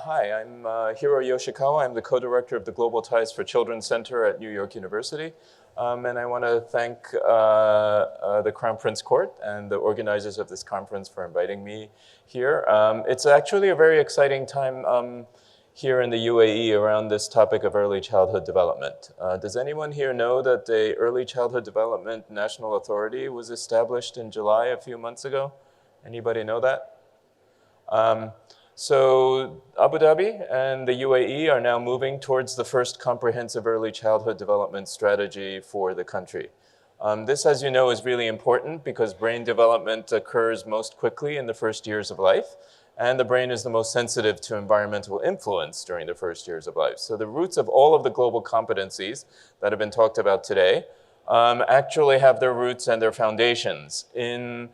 Hi, I'm Hiro Yoshikawa. I'm the co-director of the Global Ties for Children Center at New York University. And I want to thank the Crown Prince Court and the organizers of this conference for inviting me here. It's actually a very exciting time here in the UAE around this topic of early childhood development. Does anyone here know that the Early Childhood Development National Authority was established in July a few months ago? Anybody know that? So Abu Dhabi and the UAE are now moving towards the first comprehensive early childhood development strategy for the country. This, as you know, is really important because brain development occurs most quickly in the first years of life, and the brain is the most sensitive to environmental influence during the first years of life. So the roots of all of the global competencies that have been talked about today actually have their roots and their foundations in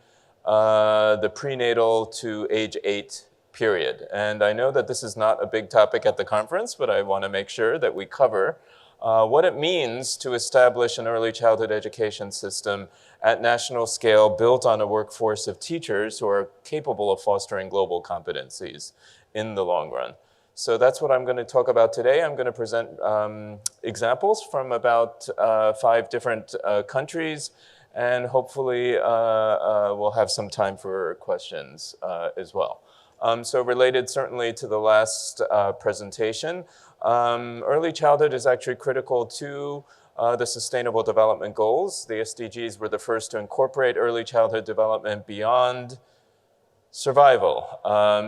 the prenatal to age 8 period. And I know that this is not a big topic at the conference, but I want to make sure that we cover what it means to establish an early childhood education system at national scale built on a workforce of teachers who are capable of fostering global competencies in the long run. So that's what I'm going to talk about today. I'm going to present examples from about 5 different countries, and hopefully we'll have some time for questions as well. So related certainly to the last presentation, early childhood is actually critical to the Sustainable Development Goals. The SDGs were the first to incorporate early childhood development beyond survival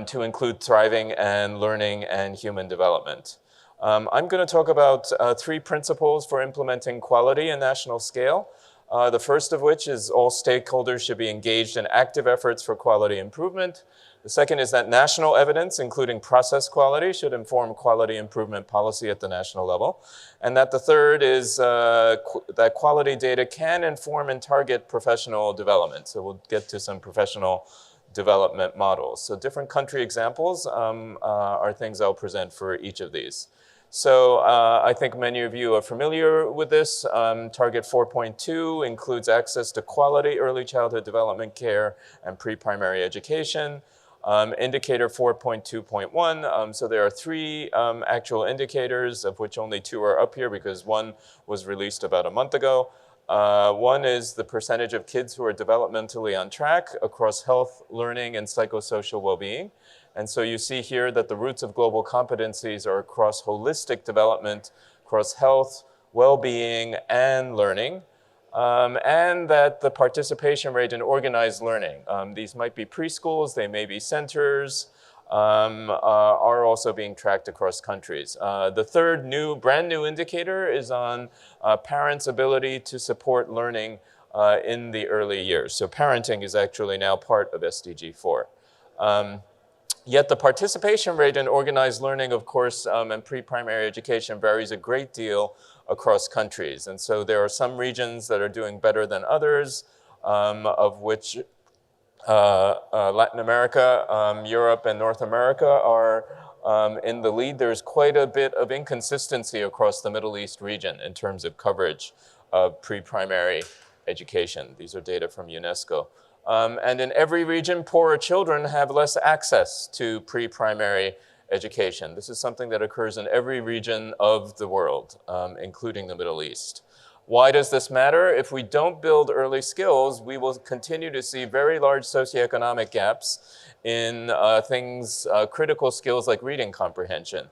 to include thriving and learning and human development. I'm going to talk about 3 principles for implementing quality in national scale. The first of which is all stakeholders should be engaged in active efforts for quality improvement. The second is that national evidence, including process quality, should inform quality improvement policy at the national level. And that the third is that quality data can inform and target professional development. So we'll get to some professional development models. So different country examples are things I'll present for each of these. So I think many of you are familiar with this. Target 4.2 includes access to quality early childhood development care and pre-primary education. Indicator 4.2.1, so there are 3 actual indicators, of which only 2 are up here because one was released about a month ago. One is the percentage of kids who are developmentally on track across health, learning, and psychosocial well-being. And so you see here that the roots of global competencies are across holistic development, across health, well-being, and learning. And that the participation rate in organized learning, these might be preschools, they may be centers, are also being tracked across countries. The third brand new indicator is on parents' ability to support learning in the early years. So parenting is actually now part of SDG 4. Yet the participation rate in organized learning, of course, and pre-primary education varies a great deal across countries. And so there are some regions that are doing better than others, of which Latin America, Europe, and North America are in the lead. There's quite a bit of inconsistency across the Middle East region in terms of coverage of pre-primary education. These are data from UNESCO. And in every region, poorer children have less access to pre-primary education. This is something that occurs in every region of the world, including the Middle East. Why does this matter? If we don't build early skills, we will continue to see very large socioeconomic gaps in critical skills like reading comprehension.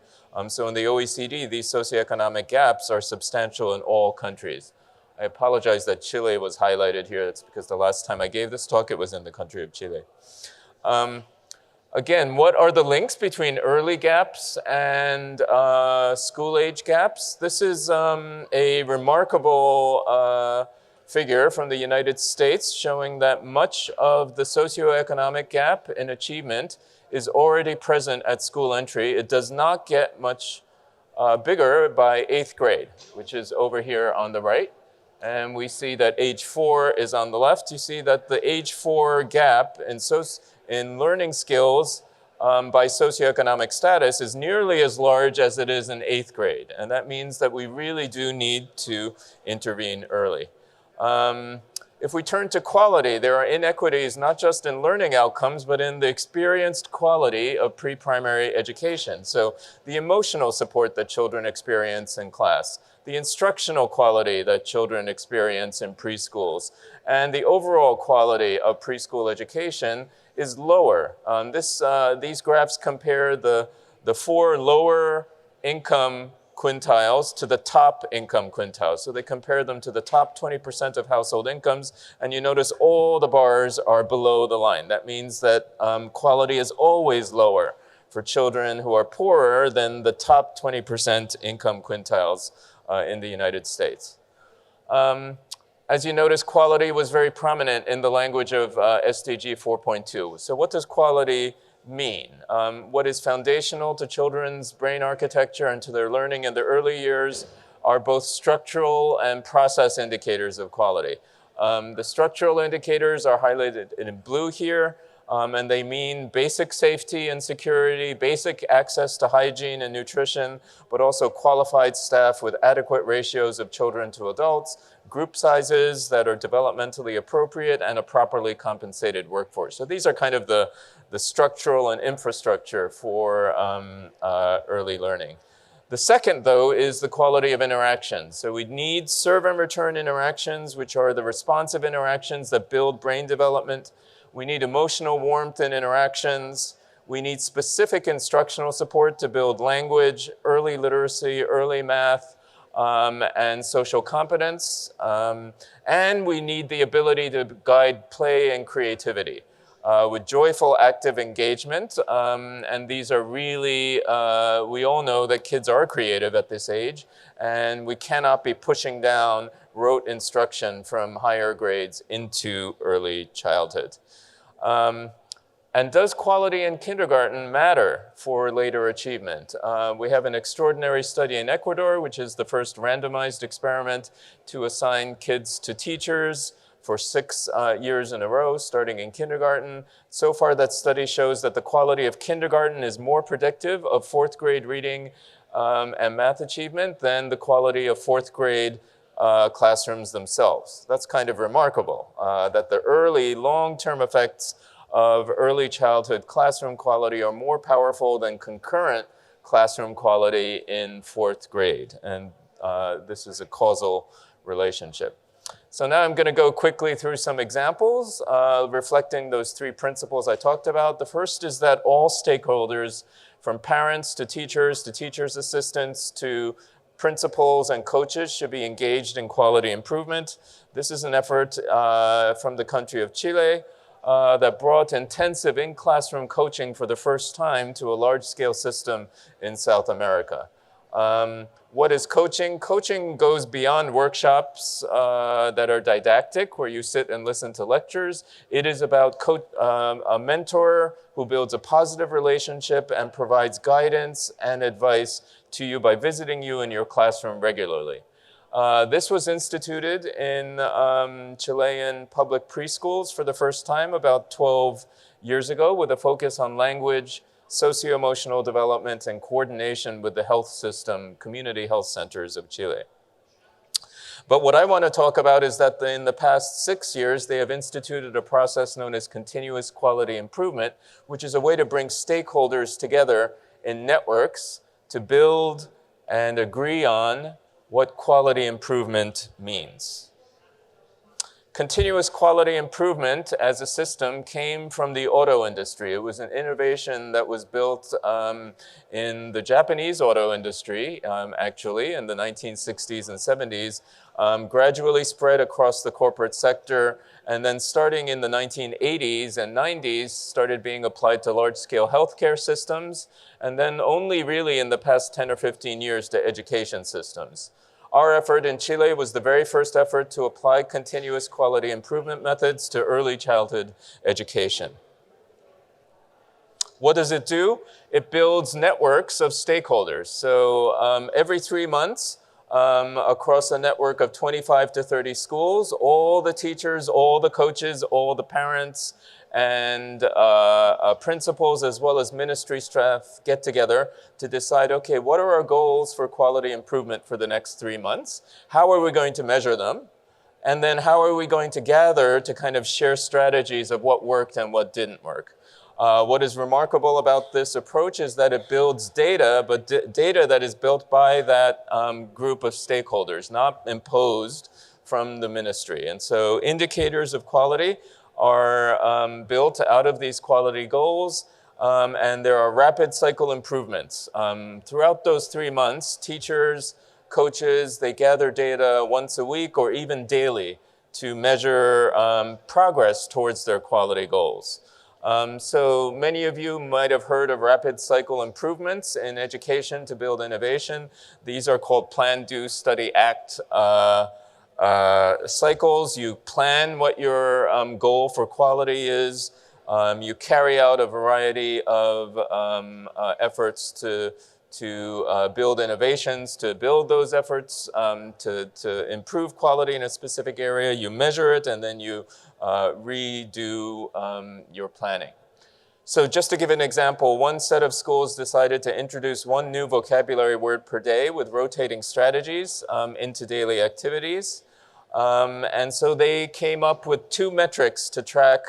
So in the OECD, these socioeconomic gaps are substantial in all countries. I apologize that Chile was highlighted here. That's because the last time I gave this talk, it was in the country of Chile. Again, what are the links between early gaps and school age gaps? This is a remarkable figure from the United States showing that much of the socioeconomic gap in achievement is already present at school entry. It does not get much bigger by 8th grade, which is over here on the right. And we see that age 4 is on the left. You see that the age 4 gap in learning skills by socioeconomic status is nearly as large as it is in 8th grade. And that means that we really do need to intervene early. If we turn to quality, there are inequities not just in learning outcomes, but in the experienced quality of pre-primary education. So the emotional support that children experience in class, the instructional quality that children experience in preschools, and the overall quality of preschool education is lower. These graphs compare the 4 lower income quintiles to the top income quintiles. So they compare them to the top 20% of household incomes, and you notice all the bars are below the line. That means that quality is always lower for children who are poorer than the top 20% income quintiles in the United States. As you notice, quality was very prominent in the language of SDG 4.2. So what does quality mean? What is foundational to children's brain architecture and to their learning in the early years are both structural and process indicators of quality. The structural indicators are highlighted in blue here, and they mean basic safety and security, basic access to hygiene and nutrition, but also qualified staff with adequate ratios of children to adults, group sizes that are developmentally appropriate, and a properly compensated workforce. So these are kind of the structural and infrastructure for early learning. The second, though, is the quality of interaction. So we need serve and return interactions, which are the responsive interactions that build brain development. We need emotional warmth in interactions. We need specific instructional support to build language, early literacy, early math, and social competence. And we need the ability to guide play and creativity with joyful, active engagement. And these are really, we all know that kids are creative at this age, and we cannot be pushing down rote instruction from higher grades into early childhood. And does quality in kindergarten matter for later achievement? We have an extraordinary study in Ecuador, which is the first randomized experiment to assign kids to teachers for 6 years in a row, starting in kindergarten. So far, that study shows that the quality of kindergarten is more predictive of 4th grade reading and math achievement than the quality of 4th grade classrooms themselves. That's kind of remarkable, that the early long-term effects of early childhood classroom quality are more powerful than concurrent classroom quality in 4th grade. And this is a causal relationship. So now I'm going to go quickly through some examples reflecting those 3 principles I talked about. The first is that all stakeholders, from parents to teachers' assistants, to principals and coaches, should be engaged in quality improvement. This is an effort from the country of Chile that brought intensive in-classroom coaching for the first time to a large-scale system in South America. What is coaching? Coaching goes beyond workshops that are didactic, where you sit and listen to lectures. It is about a mentor who builds a positive relationship and provides guidance and advice to you by visiting you in your classroom regularly. This was instituted in Chilean public preschools for the first time about 12 years ago with a focus on language, socio-emotional development, and coordination with the health system, community health centers of Chile. But what I want to talk about is that in the past 6 years, they have instituted a process known as continuous quality improvement, which is a way to bring stakeholders together in networks to build and agree on what quality improvement means. Continuous quality improvement as a system came from the auto industry. It was an innovation that was built in the Japanese auto industry, actually, in the 1960s and 70s, gradually spread across the corporate sector, and then starting in the 1980s and 90s, started being applied to large-scale healthcare systems, and then only really in the past 10 or 15 years to education systems. Our effort in Chile was the very first effort to apply continuous quality improvement methods to early childhood education. What does it do? It builds networks of stakeholders. So every 3 months, across a network of 25 to 30 schools, all the teachers, all the coaches, all the parents, and principals, as well as ministry staff, get together to decide, okay, what are our goals for quality improvement for the next 3 months? How are we going to measure them? And then how are we going to gather to kind of share strategies of what worked and what didn't work? What is remarkable about this approach is that it builds data, but data that is built by that group of stakeholders, not imposed from the ministry. And so indicators of quality are built out of these quality goals, and there are rapid cycle improvements. Throughout those 3 months, teachers, coaches, they gather data once a week or even daily to measure progress towards their quality goals. So many of you might have heard of rapid cycle improvements in education to build innovation. These are called plan, do, study, act cycles. You plan what your goal for quality is. You carry out a variety of efforts to build innovations, to build those efforts, to improve quality in a specific area. You measure it, and then you redo your planning. So just to give an example, one set of schools decided to introduce one new vocabulary word per day with rotating strategies into daily activities. And so they came up with 2 metrics to track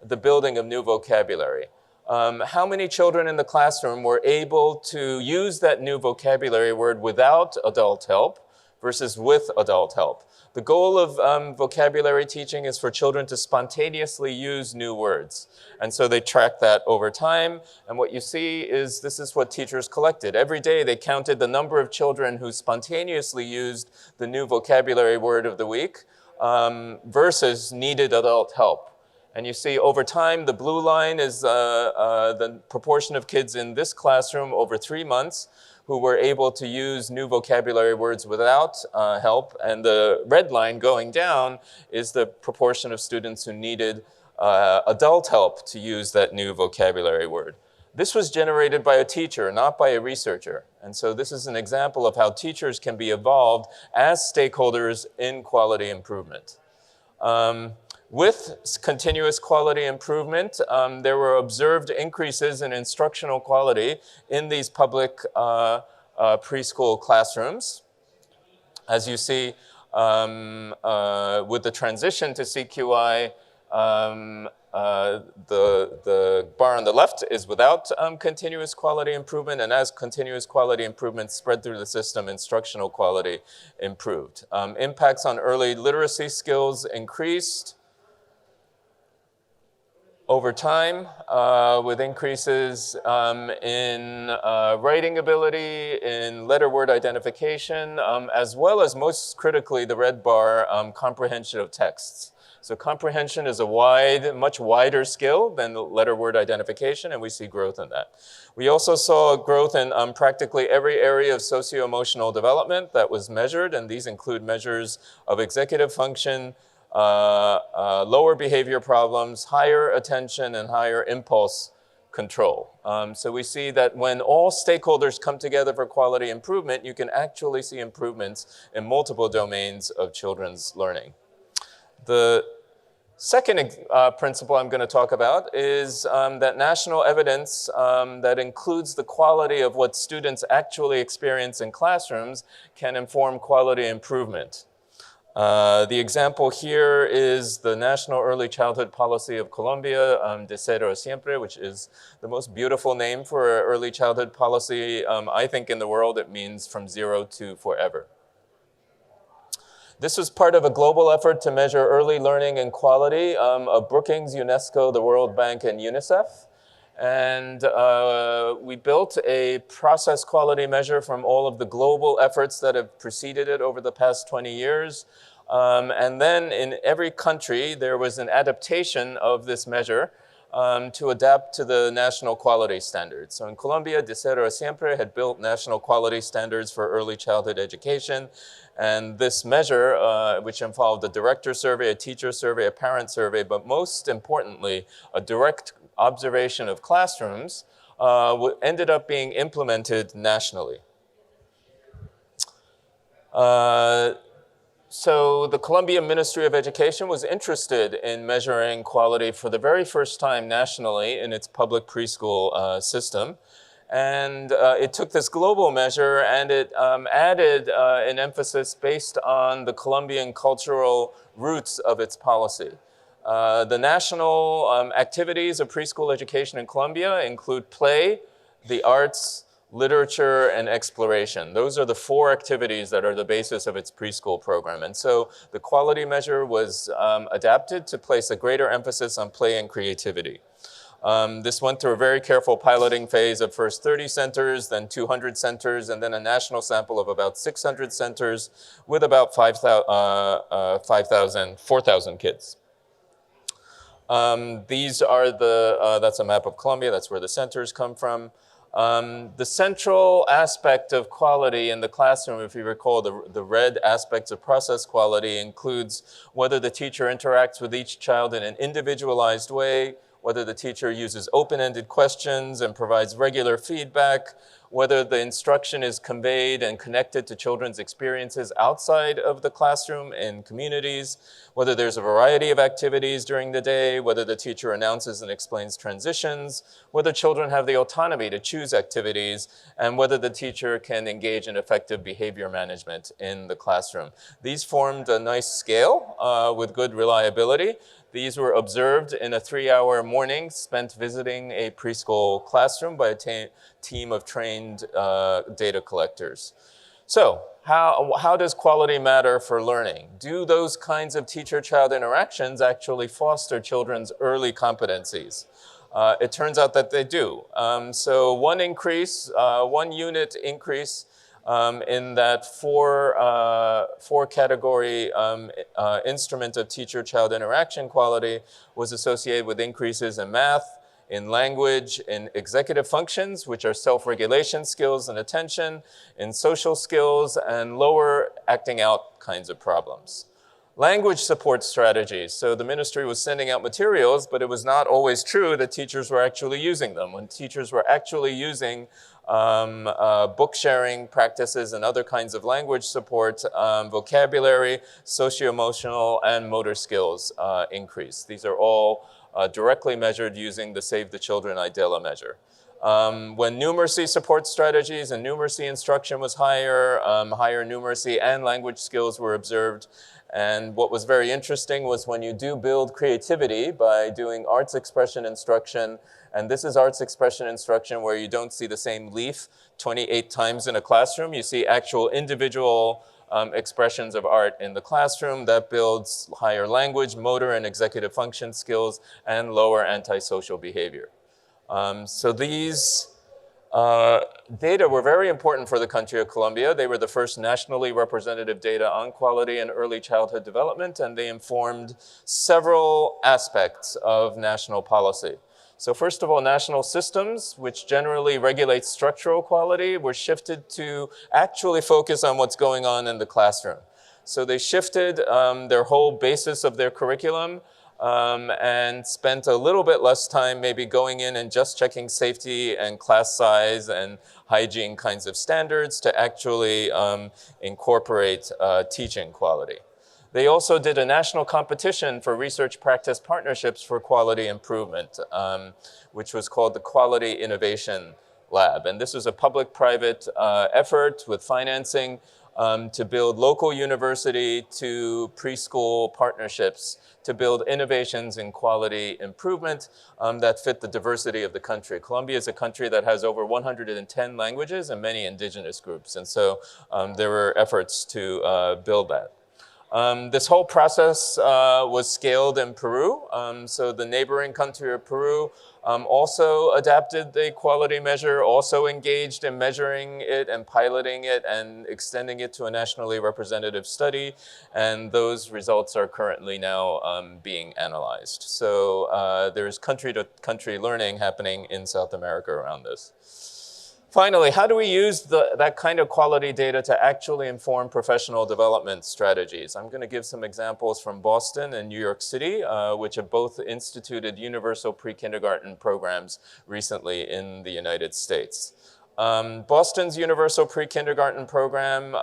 the building of new vocabulary. How many children in the classroom were able to use that new vocabulary word without adult help versus with adult help? The goal of vocabulary teaching is for children to spontaneously use new words. And so they track that over time. And what you see is this is what teachers collected. Every day they counted the number of children who spontaneously used the new vocabulary word of the week versus needed adult help. And you see over time, the blue line is the proportion of kids in this classroom over 3 months who were able to use new vocabulary words without help. And the red line going down is the proportion of students who needed adult help to use that new vocabulary word. This was generated by a teacher, not by a researcher. And so this is an example of how teachers can be involved as stakeholders in quality improvement. With continuous quality improvement, there were observed increases in instructional quality in these public preschool classrooms. As you see, with the transition to CQI, the bar on the left is without continuous quality improvement, and as continuous quality improvement spread through the system, instructional quality improved. Impacts on early literacy skills increased over time, with increases in writing ability, in letter word identification, as well as most critically the red bar, comprehension of texts. So comprehension is a much wider skill than the letter word identification, and we see growth in that. We also saw growth in practically every area of socio-emotional development that was measured, and these include measures of executive function, lower behavior problems, higher attention, and higher impulse control. So we see that when all stakeholders come together for quality improvement, you can actually see improvements in multiple domains of children's learning. The second principle I'm going to talk about is that national evidence that includes the quality of what students actually experience in classrooms can inform quality improvement. The example here is the National Early Childhood Policy of Colombia, De Cero a Siempre, which is the most beautiful name for an early childhood policy, I think, in the world. It means from 0 to forever. This was part of a global effort to measure early learning and quality of Brookings, UNESCO, the World Bank, and UNICEF. And we built a process quality measure from all of the global efforts that have preceded it over the past 20 years. And then in every country, there was an adaptation of this measure to adapt to the national quality standards. So in Colombia, De Cero a Siempre had built national quality standards for early childhood education. And this measure, which involved a director survey, a teacher survey, a parent survey, but most importantly, a direct observation of classrooms, ended up being implemented nationally. So the Colombian Ministry of Education was interested in measuring quality for the very first time nationally in its public preschool system. And it took this global measure and it added an emphasis based on the Colombian cultural roots of its policy. The national activities of preschool education in Colombia include play, the arts, literature, and exploration. Those are the 4 activities that are the basis of its preschool program. And so the quality measure was adapted to place a greater emphasis on play and creativity. This went through a very careful piloting phase of first 30 centers, then 200 centers, and then a national sample of about 600 centers with about 4,000 kids. These are that's a map of Colombia, that's where the centers come from. The central aspect of quality in the classroom, if you recall, the red aspects of process quality includes whether the teacher interacts with each child in an individualized way, whether the teacher uses open-ended questions and provides regular feedback, whether the instruction is conveyed and connected to children's experiences outside of the classroom in communities, whether there's a variety of activities during the day, whether the teacher announces and explains transitions, whether children have the autonomy to choose activities, and whether the teacher can engage in effective behavior management in the classroom. These formed a nice scale with good reliability. These were observed in a 3-hour morning spent visiting a preschool classroom by a team of trained data collectors. So how does quality matter for learning? Do those kinds of teacher-child interactions actually foster children's early competencies? It turns out that they do. So one unit increase in that four category instrument of teacher-child interaction quality was associated with increases in math, in language, in executive functions, which are self-regulation skills and attention, in social skills, and lower acting out kinds of problems. Language support strategies. So the ministry was sending out materials, but it was not always true that teachers were actually using them. When teachers were actually using book sharing practices and other kinds of language support, vocabulary, socio-emotional, and motor skills increase. These are all directly measured using the Save the Children IDELA measure. When numeracy support strategies and numeracy instruction was higher, higher numeracy and language skills were observed. And what was very interesting was when you do build creativity by doing arts expression instruction, and this is arts expression instruction where you don't see the same leaf 28 times in a classroom, you see actual individual expressions of art in the classroom that builds higher language, motor, and executive function skills, and lower antisocial behavior. So these data were very important for the country of Colombia. They were the first nationally representative data on quality and early childhood development, and they informed several aspects of national policy. So first of all, national systems, which generally regulate structural quality, were shifted to actually focus on what's going on in the classroom. So they shifted their whole basis of their curriculum and spent a little bit less time maybe going in and just checking safety and class size and hygiene kinds of standards to actually incorporate teaching quality. They also did a national competition for research practice partnerships for quality improvement, which was called the Quality Innovation Lab. And this was a public-private effort with financing to build local university to preschool partnerships to build innovations in quality improvement that fit the diversity of the country. Colombia is a country that has over 110 languages and many indigenous groups. And so there were efforts to build that. This whole process was scaled in Peru. So the neighboring country of Peru also adapted the quality measure, also engaged in measuring it and piloting it and extending it to a nationally representative study. And those results are currently now being analyzed. So there's country-to-country learning happening in South America around this. Finally, how do we use that kind of quality data to actually inform professional development strategies? I'm going to give some examples from Boston and New York City, which have both instituted universal pre-kindergarten programs recently in the United States. Boston's universal pre-kindergarten program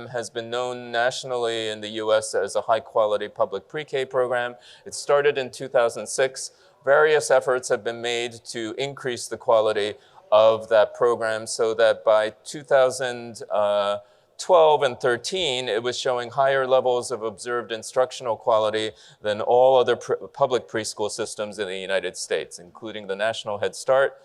has been known nationally in the US as a high-quality public pre-K program. It started in 2006. Various efforts have been made to increase the quality of that program so that by 2012 and 13, it was showing higher levels of observed instructional quality than all other public preschool systems in the United States, including the National Head Start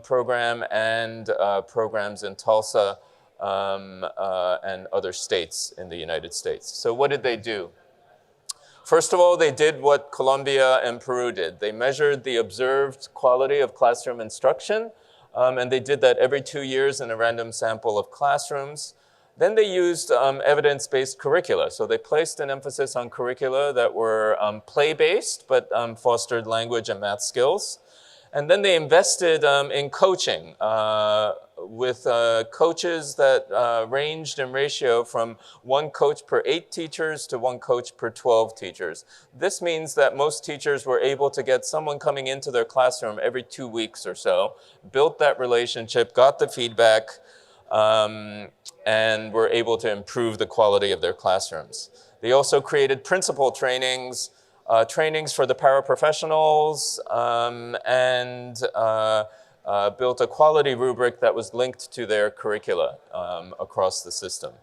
program and programs in Tulsa and other states in the United States. So what did they do? First of all, they did what Colombia and Peru did. They measured the observed quality of classroom instruction. And they did that every 2 years in a random sample of classrooms. Then they used evidence-based curricula. So they placed an emphasis on curricula that were play-based, but fostered language and math skills. And then they invested in coaching with coaches that ranged in ratio from 1 coach per 8 teachers to 1 coach per 12 teachers. This means that most teachers were able to get someone coming into their classroom every 2 weeks or so, built that relationship, got the feedback, and were able to improve the quality of their classrooms. They also created principal trainings, trainings for the paraprofessionals, and built a quality rubric that was linked to their curricula across the system.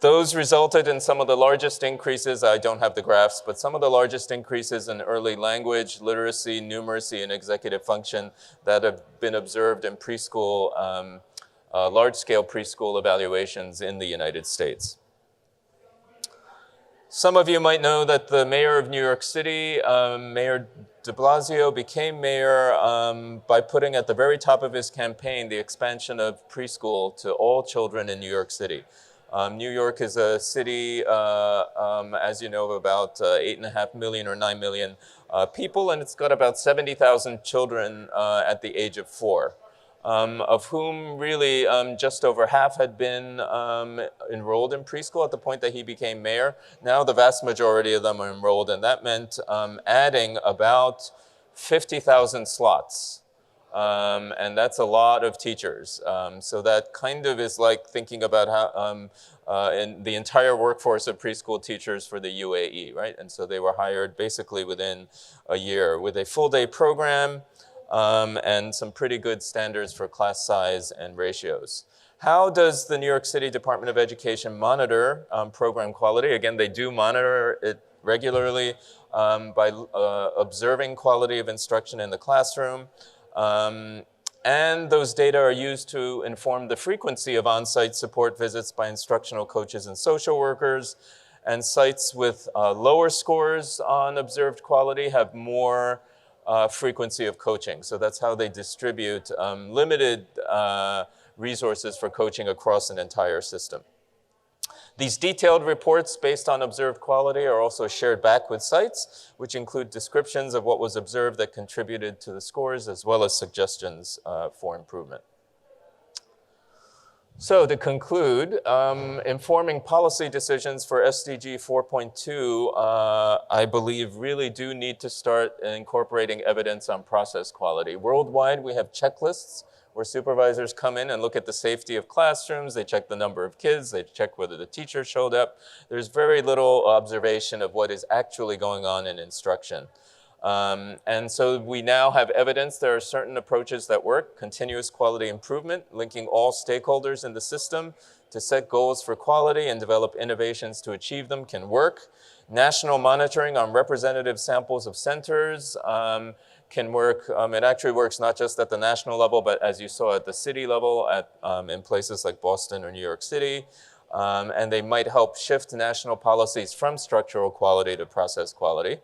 Those resulted in some of the largest increases, I don't have the graphs, but some of the largest increases in early language, literacy, numeracy, and executive function that have been observed in preschool, large-scale preschool evaluations in the United States. Some of you might know that the mayor of New York City, Mayor de Blasio, became mayor by putting at the very top of his campaign the expansion of preschool to all children in New York City. New York is a city, as you know, of about 8.5 million or 9 million people, and it's got about 70,000 children at the age of 4. Of whom really just over half had been enrolled in preschool at the point that he became mayor. Now the vast majority of them are enrolled, and that meant adding about 50,000 slots. And that's a lot of teachers. So that kind of is like thinking about how in the entire workforce of preschool teachers for the UAE, right? And so they were hired basically within a year with a full-day program, and some pretty good standards for class size and ratios. How does the New York City Department of Education monitor program quality? Again, they do monitor it regularly by observing quality of instruction in the classroom. And those data are used to inform the frequency of on-site support visits by instructional coaches and social workers. And sites with lower scores on observed quality have more frequency of coaching. So that's how they distribute limited resources for coaching across an entire system. These detailed reports based on observed quality are also shared back with sites, which include descriptions of what was observed that contributed to the scores, as well as suggestions for improvement. So to conclude, informing policy decisions for SDG 4.2, I believe really do need to start incorporating evidence on process quality. Worldwide, we have checklists where supervisors come in and look at the safety of classrooms, they check the number of kids, they check whether the teacher showed up. There's very little observation of what is actually going on in instruction. And so we now have evidence there are certain approaches that work. Continuous quality improvement, linking all stakeholders in the system to set goals for quality and develop innovations to achieve them can work. National monitoring on representative samples of centers can work. It actually works not just at the national level, but as you saw at the city level in places like Boston or New York City. and they might help shift national policies from structural quality to process quality.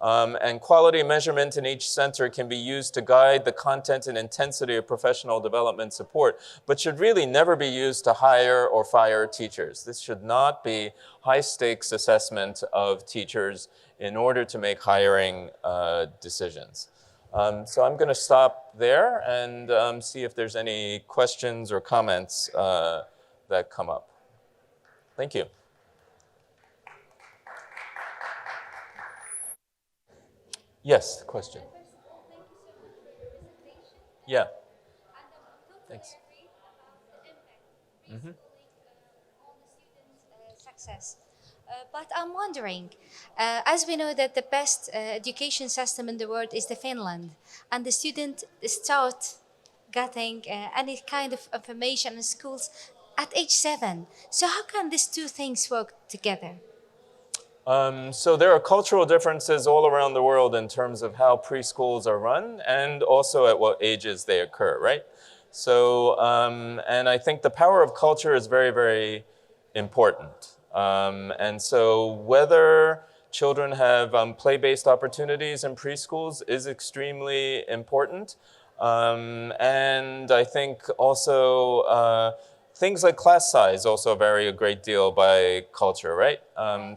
And quality measurement in each center can be used to guide the content and intensity of professional development support, but should really never be used to hire or fire teachers. This should not be high-stakes assessment of teachers in order to make hiring decisions. So I'm going to stop there and see if there's any questions or comments that come up. Thank you. Yes, question. Yeah. Thanks. Success. But I'm wondering, as we know that the best education system in the world is the Finland, and the student start getting any kind of information in schools at age 7. So how can these two things work together? So there are cultural differences all around the world in terms of how preschools are run and also at what ages they occur, right? So, and I think the power of culture is very, very important. And so whether children have play-based opportunities in preschools is extremely important. And I think also things like class size also vary a great deal by culture, right?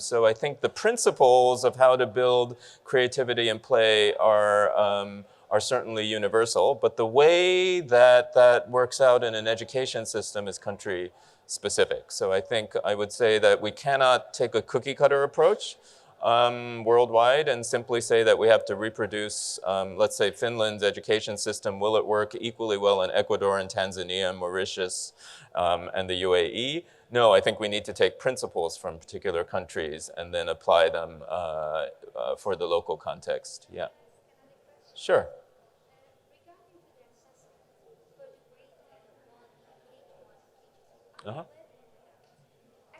So I think the principles of how to build creativity and play are certainly universal, but the way that that works out in an education system is country specific. So I think I would say that we cannot take a cookie cutter approach worldwide and simply say that we have to reproduce, let's say, Finland's education system. Will it work equally well in Ecuador and Tanzania, Mauritius, and the UAE? No, I think we need to take principles from particular countries and then apply them for the local context. Yeah. Sure. Uh-huh.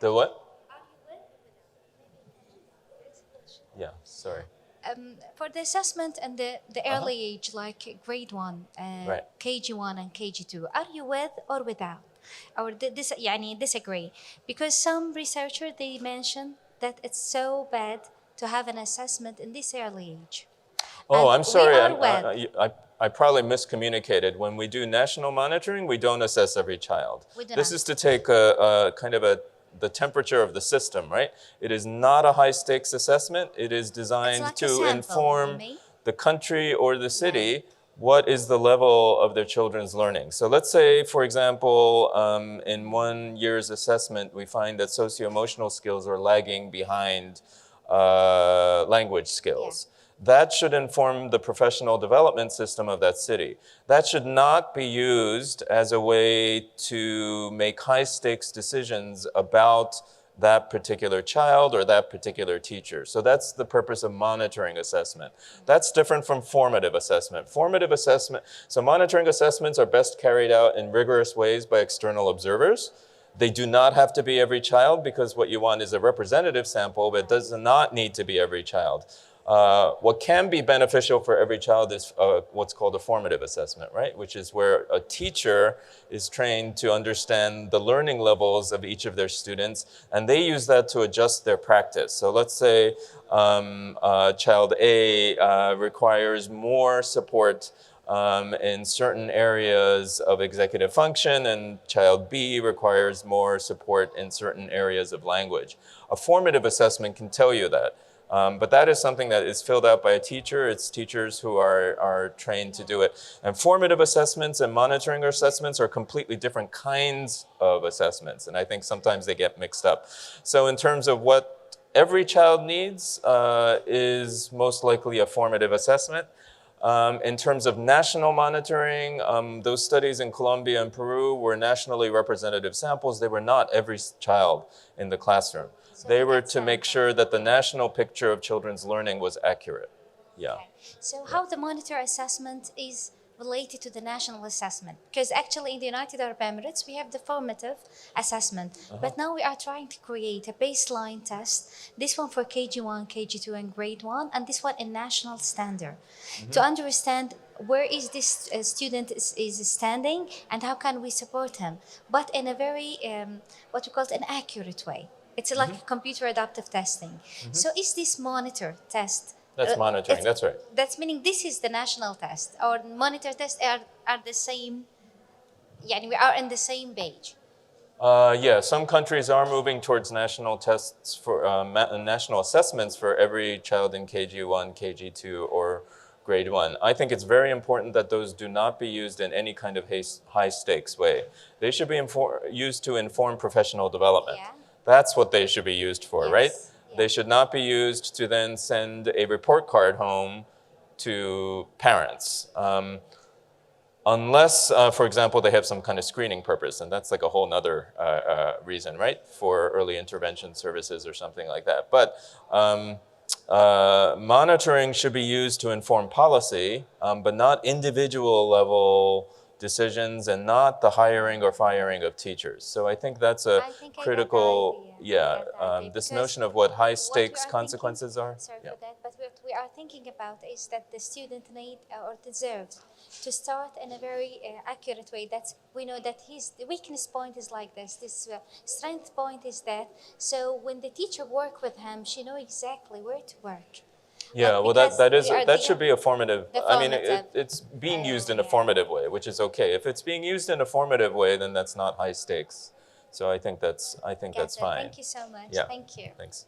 The what? Yeah, sorry. For the assessment and the early age, like grade 1, Right. KG1 and KG2, are you with or without? Or يعني disagree? Because some researchers, they mention that it's so bad to have an assessment in this early age. Oh, And I'm sorry. we are with. I probably miscommunicated. When we do national monitoring, we don't assess every child. We do This not. is to take a kind of the temperature of the system, right? It is not a high stakes assessment. It is It's designed like a to sample, inform me? the country or the city what is the level of their children's learning. So let's say, for example, in 1 year's assessment, we find that socio-emotional skills are lagging behind language skills. That should inform the professional development system of that city. That should not be used as a way to make high stakes decisions about that particular child or that particular teacher. So that's the purpose of monitoring assessment. That's different from formative assessment. Formative assessment, so monitoring assessments are best carried out in rigorous ways by external observers. They do not have to be every child because what you want is a representative sample, but it does not need to be every child. What can be beneficial for every child is what's called a formative assessment, right? Which is where a teacher is trained to understand the learning levels of each of their students, and they use that to adjust their practice. So let's say child A requires more support in certain areas of executive function, and child B requires more support in certain areas of language. A formative assessment can tell you that. But that is something that is filled out by a teacher. It's teachers who are trained to do it. And formative assessments and monitoring assessments are completely different kinds of assessments. And I think sometimes they get mixed up. So in terms of what every child needs is most likely a formative assessment. In terms of national monitoring, those studies in Colombia and Peru were nationally representative samples. They were not every child in the classroom. They were to make sure that the national picture of children's learning was accurate. Yeah. Okay. So how the monitor assessment is related to the national assessment? Because actually in the United Arab Emirates, we have the formative assessment. But now we are trying to create a baseline test, this one for KG1, KG2, and grade 1, and this one in national standard, to understand where is this student is standing and how can we support him, but in a very what we call an accurate way. It's like computer adaptive testing. So is this monitor test? That's monitoring, it's- that's right. That's meaning this is the national test. Our monitor tests are the same. Yeah, we are in the same page. Yeah, some countries are moving towards national tests for national assessments for every child in KG1, KG2, or grade 1. I think it's very important that those do not be used in any kind of high stakes way. They should be used to inform professional development. Yeah. That's what they should be used for, right? Yes, yeah. They should not be used to then send a report card home to parents. Unless, for example, they have some kind of screening purpose, and that's like a whole nother reason, right, for early intervention services or something like that. But monitoring should be used to inform policy, but not individual level decisions and not the hiring or firing of teachers. So I think that's a I think I got the critical, idea. I yeah, got the idea. this Because notion of what high what we stakes are consequences thinking, are. sorry Yeah. for that, but what we are thinking about is that the student need or deserves to start in a very accurate way. That we know that his the weakness point is like this strength point is that. So when the teacher work with him, she know exactly where to work. Yeah, But well, because we are that the- should be a formative. the I mean, formative, it's being used in a yeah. formative way, which is okay. If it's being used in a formative way, then that's not high stakes. So I think that's Gotcha. fine. Thank you so much. Yeah. Thank you. Thanks.